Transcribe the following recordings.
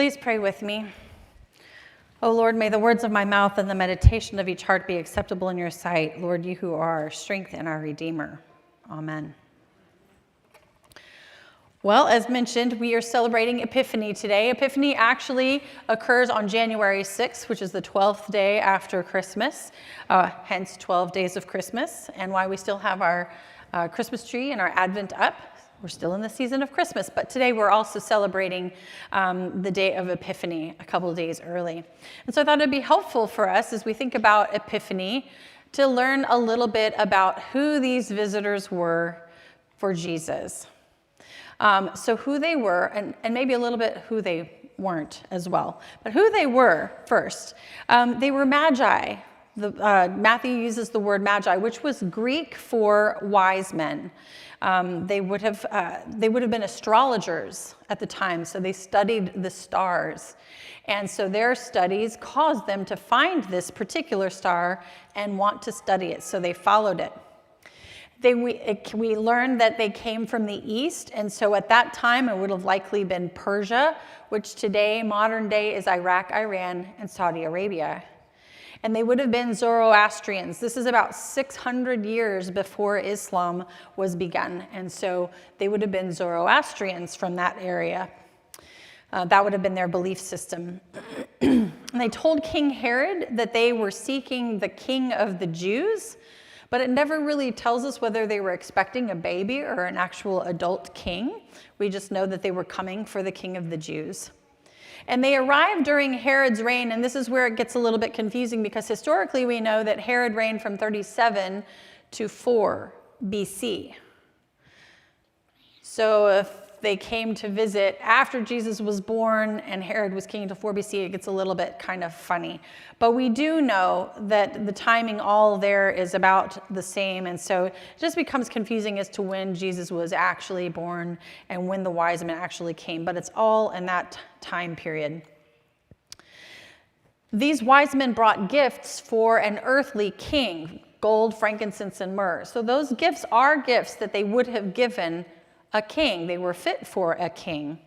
Please pray with me. O Lord, may the words of my mouth and the meditation of each heart be acceptable in your sight. Lord, you who are our strength and our Redeemer. Amen. Well, as mentioned, we are celebrating Epiphany today. Epiphany actually occurs on January 6th, which is the 12th day after Christmas, hence 12 days of Christmas, and why we still have our Christmas tree and our Advent up. We're still in the season of Christmas, but today we're also celebrating the day of Epiphany a couple of days early. And so I thought it'd be helpful for us as we think about Epiphany to learn a little bit about who these visitors were for Jesus. So who they were, and maybe a little bit who they weren't as well. But who they were first. They were magi. Matthew uses the word magi, which was Greek for wise men. They would have been astrologers at the time, so they studied the stars. And so their studies caused them to find this particular star and want to study it, so they followed it. We learned that they came from the east, and so at that time it would have likely been Persia, which today, modern day, is Iraq, Iran, and Saudi Arabia. And they would have been Zoroastrians. This is about 600 years before Islam was begun, and so they would have been Zoroastrians from that area. That would have been their belief system. And they told King Herod that they were seeking the king of the Jews, but it never really tells us whether they were expecting a baby or an actual adult king. We just know that they were coming for the king of the Jews. And they arrived during Herod's reign, and this is where it gets a little bit confusing because historically we know that Herod reigned from 37 to 4 BC. So if they came to visit after Jesus was born and Herod was king until 4 BC, it gets a little bit kind of funny. But we do know that the timing all there is about the same, and so it just becomes confusing as to when Jesus was actually born and when the wise men actually came, but it's all in that time period. These wise men brought gifts for an earthly king, gold, frankincense, and myrrh. So those gifts are gifts that they would have given a king. They were fit for a king.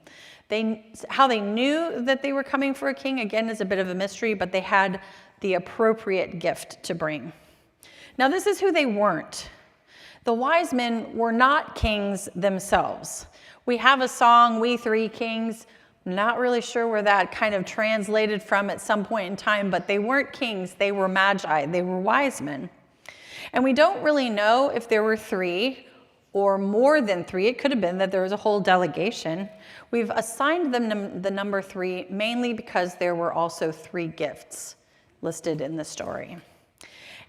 How they knew that they were coming for a king, again, is a bit of a mystery, but they had the appropriate gift to bring. Now, this is who they weren't. The wise men were not kings themselves. We have a song, We Three Kings. Not really sure where that kind of translated from at some point in time, but they weren't kings. They were magi. They were wise men. And we don't really know if there were three or more than three. It could have been that there was a whole delegation. We've assigned them the number 3 mainly because there were also 3 gifts listed in the story.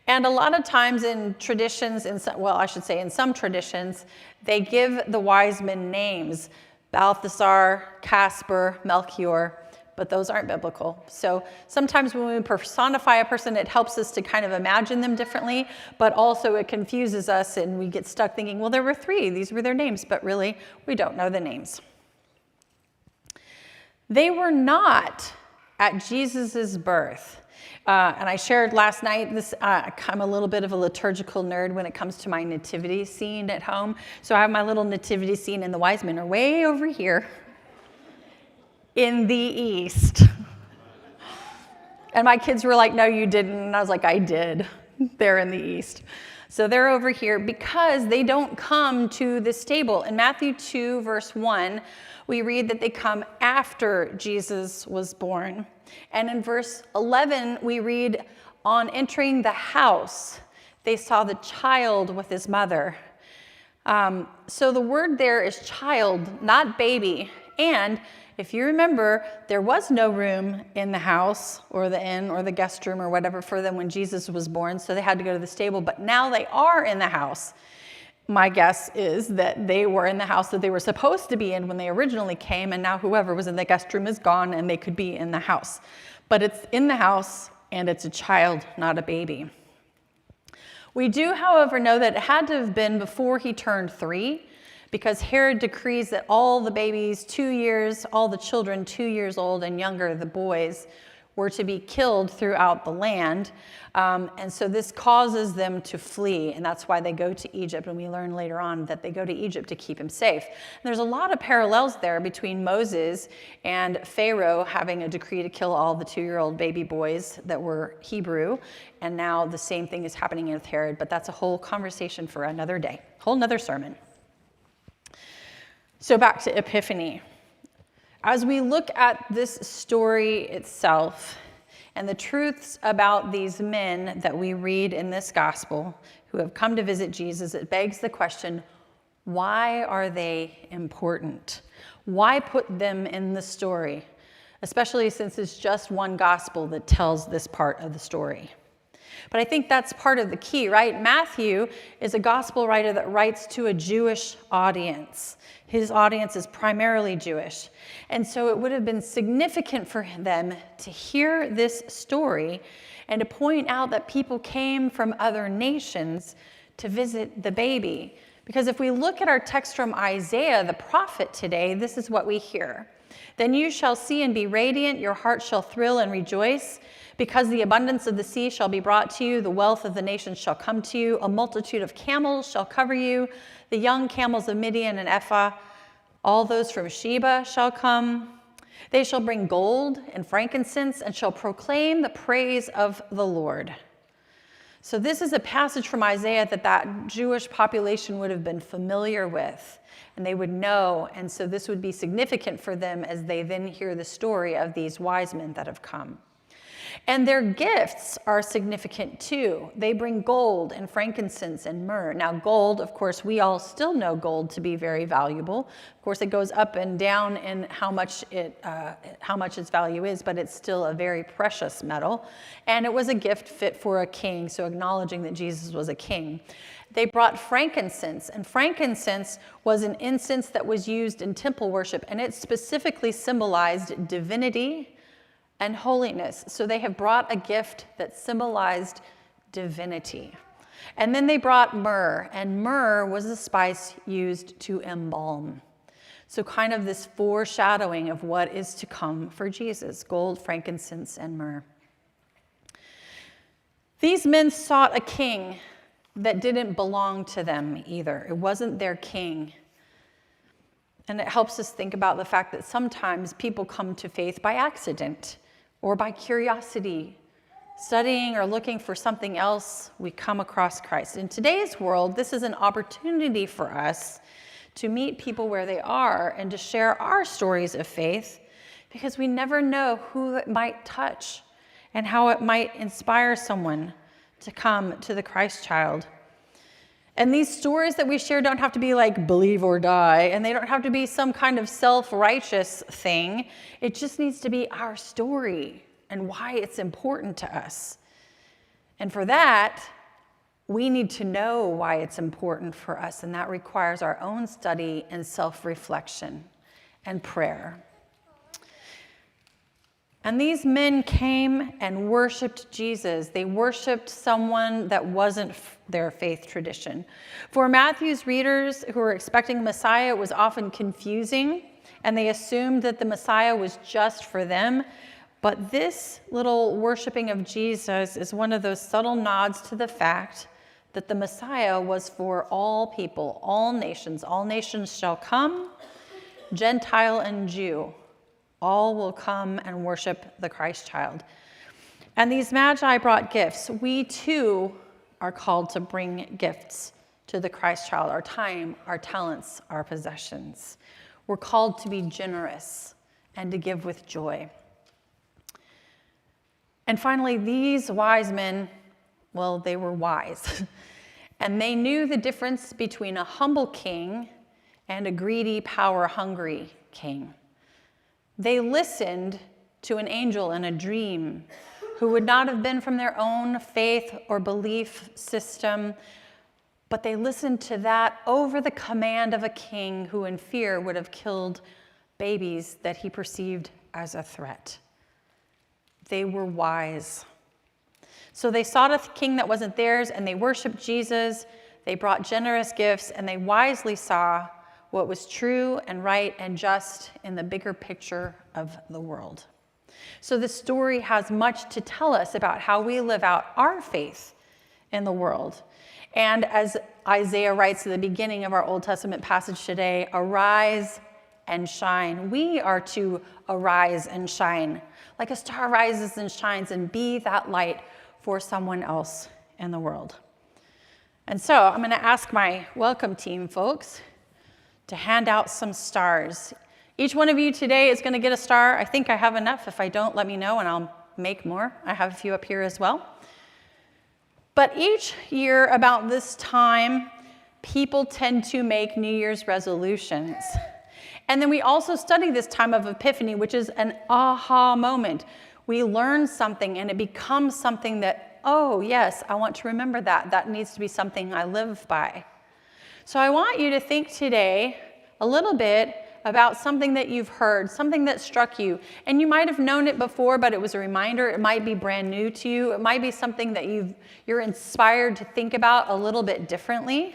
And a lot of times in traditions, in some traditions, they give the wise men names: Balthasar, Casper, Melchior, but those aren't biblical. So sometimes when we personify a person, it helps us to kind of imagine them differently, but also it confuses us and we get stuck thinking, well, there were 3, these were their names, but really we don't know the names. They were not at Jesus's birth. And I shared last night, I'm a little bit of a liturgical nerd when it comes to my nativity scene at home. So I have my little nativity scene and the wise men are way over here in the east. And my kids were like, no, you didn't. And I was like, I did. They're in the east. So they're over here because they don't come to the stable. In Matthew 2, verse 1, we read that they come after Jesus was born. And in verse 11, we read, on entering the house, they saw the child with his mother. So the word there is child, not baby. And if you remember, there was no room in the house or the inn or the guest room or whatever for them when Jesus was born, so they had to go to the stable. But now they are in the house. My guess is that they were in the house that they were supposed to be in when they originally came, and now whoever was in the guest room is gone and they could be in the house. But it's in the house and it's a child, not a baby. We do, however, know that it had to have been before he turned 3, because Herod decrees that all the babies 2 years, all the children 2 years old and younger, the boys, were to be killed throughout the land. And so this causes them to flee, and that's why they go to Egypt. And we learn later on that they go to Egypt to keep him safe. And there's a lot of parallels there between Moses and Pharaoh having a decree to kill all the 2-year-old baby boys that were Hebrew. And now the same thing is happening with Herod, but that's a whole conversation for another day, whole nother sermon. So back to Epiphany. As we look at this story itself and the truths about these men that we read in this gospel who have come to visit Jesus, it begs the question, why are they important? Why put them in the story, especially since it's just one gospel that tells this part of the story? But I think that's part of the key, right? Matthew is a gospel writer that writes to a Jewish audience. His audience is primarily Jewish. And so it would have been significant for them to hear this story and to point out that people came from other nations to visit the baby. Because if we look at our text from Isaiah, the prophet today, this is what we hear. Then you shall see and be radiant, your heart shall thrill and rejoice. Because the abundance of the sea shall be brought to you, the wealth of the nations shall come to you, a multitude of camels shall cover you, the young camels of Midian and Ephah, all those from Sheba shall come. They shall bring gold and frankincense and shall proclaim the praise of the Lord. So this is a passage from Isaiah that Jewish population would have been familiar with, and they would know, and so this would be significant for them as they then hear the story of these wise men that have come. And their gifts are significant too. They bring gold and frankincense and myrrh. Now gold, of course, we all still know gold to be very valuable. Of course, it goes up and down in how much its value is, but it's still a very precious metal. And it was a gift fit for a king, so acknowledging that Jesus was a king. They brought frankincense, and frankincense was an incense that was used in temple worship, and it specifically symbolized divinity and holiness. So they have brought a gift that symbolized divinity. And then they brought myrrh, and myrrh was a spice used to embalm. So kind of this foreshadowing of what is to come for Jesus, gold, frankincense, and myrrh. These men sought a king that didn't belong to them either. It wasn't their king. And it helps us think about the fact that sometimes people come to faith by accident or by curiosity, studying or looking for something else, we come across Christ. In today's world, this is an opportunity for us to meet people where they are and to share our stories of faith, because we never know who it might touch and how it might inspire someone to come to the Christ child. And these stories that we share don't have to be like believe or die, and they don't have to be some kind of self-righteous thing. It just needs to be our story and why it's important to us. And for that, we need to know why it's important for us, and that requires our own study and self-reflection and prayer. And these men came and worshiped Jesus. They worshiped someone that wasn't their faith tradition. For Matthew's readers who were expecting Messiah, it was often confusing, and they assumed that the Messiah was just for them. But this little worshiping of Jesus is one of those subtle nods to the fact that the Messiah was for all people, all nations. All nations shall come, Gentile and Jew. All will come and worship the Christ child. And these magi brought gifts. We too are called to bring gifts to the Christ child, our time, our talents, our possessions. We're called to be generous and to give with joy. And finally, these wise men, well, they were wise. And they knew the difference between a humble king and a greedy, power-hungry king. They listened to an angel in a dream who would not have been from their own faith or belief system, but they listened to that over the command of a king who in fear would have killed babies that he perceived as a threat. They were wise. So they sought a king that wasn't theirs, and they worshiped Jesus. They brought generous gifts, and they wisely saw what was true and right and just in the bigger picture of the world. So the story has much to tell us about how we live out our faith in the world. And as Isaiah writes at the beginning of our Old Testament passage today, arise and shine. We are to arise and shine, like a star rises and shines, and be that light for someone else in the world. And so I'm going to ask my welcome team folks to hand out some stars. Each one of you today is going to get a star. I think I have enough. If I don't, let me know and I'll make more. I have a few up here as well. But each year about this time, people tend to make New Year's resolutions. And then we also study this time of Epiphany, which is an aha moment. We learn something and it becomes something that, oh yes, I want to remember that. That needs to be something I live by. So I want you to think today a little bit about something that you've heard, something that struck you. And you might have known it before, but it was a reminder. It might be brand new to you. It might be something that you're inspired to think about a little bit differently.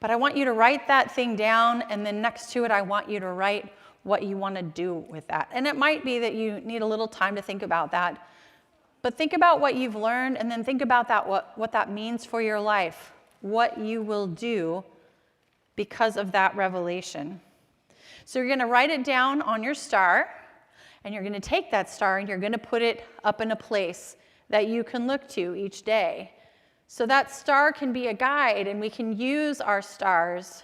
But I want you to write that thing down, and then next to it, I want you to write what you want to do with that. And it might be that you need a little time to think about that. But think about what you've learned, and then think about that, what that means for your life, what you will do because of that revelation. So you're going to write it down on your star, and you're going to take that star and you're going to put it up in a place that you can look to each day. So that star can be a guide, and we can use our stars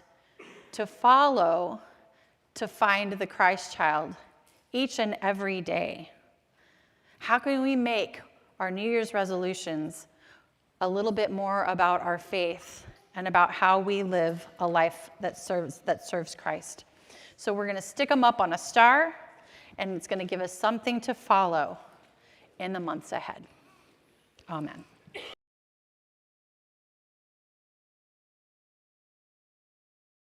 to follow, to find the Christ child each and every day. How can we make our New Year's resolutions a little bit more about our faith and about how we live a life that serves Christ? So we're going to stick them up on a star, and it's going to give us something to follow in the months ahead. Amen.